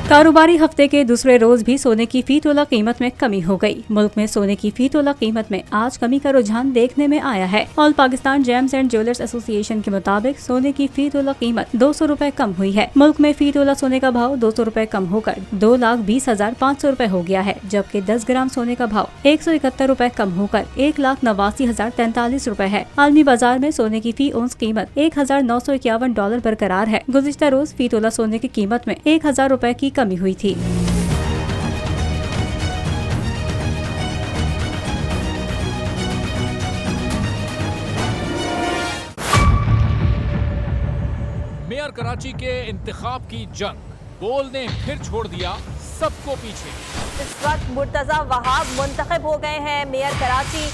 कारोबारी हफ्ते के दूसरे रोज भी सोने की फी तोला कीमत में कमी हो गई। मुल्क में सोने की फी तोला कीमत में आज कमी का रुझान देखने में आया है। All Pakistan James and jewellers association के मुताबिक सोने की फी तोला कीमत 200 रुपए कम हुई है। मुल्क में फी तोला सोने का भाव 200 रुपए कम होकर 2,20,500 रुपए हो गया है, जबकि 10 ग्राम सोने का भाव 171 रुपए कम होकर 1,89,043 रुपए है। आलमी बाजार में सोने की फी औंस कीमत $1,951 बरकरार है। गुज़िश्ता रोज फी तोला सोने की कीमत में 1,000 रुपए की कमी हुई थी। मेयर कराची के इंतखाब की जंग, बोल ने फिर छोड़ दिया सबको पीछे। इस वक्त मुर्तजा वहाब मुंतखब हो गए हैं मेयर कराची,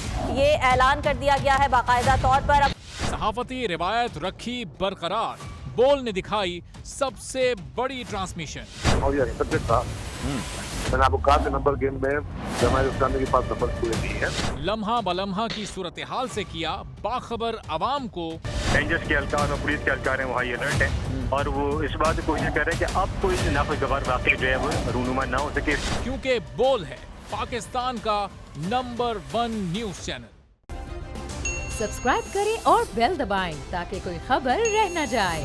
ये ऐलान कर दिया गया है बाकायदा तौर पर। सहाफती रिवायत रखी बरकरार, बोल ने दिखाई सबसे बड़ी ट्रांसमिशन। और ये सब्जेक्ट था, मैंने आपको कहा कि नंबर गेम में जमात इस्लामी के पास नंबर पूरे नहीं है। लम्हा बलम्हा की सूरत हाल से किया बाखबर अवाम को। रेंजर्स के एहलकार और पुलिस के एहलकार हैं, वहाँ अलर्ट है और वो इस बात की कोशिश कर रहे हैं कि अब कोई नाखुशगवार वाक़या जो है वो रूनुमा ना हो सके, क्योंकि बोल है पाकिस्तान का नंबर 1 न्यूज चैनल। सब्सक्राइब करें और बेल दबाएं ताकि कोई खबर रह न जाए।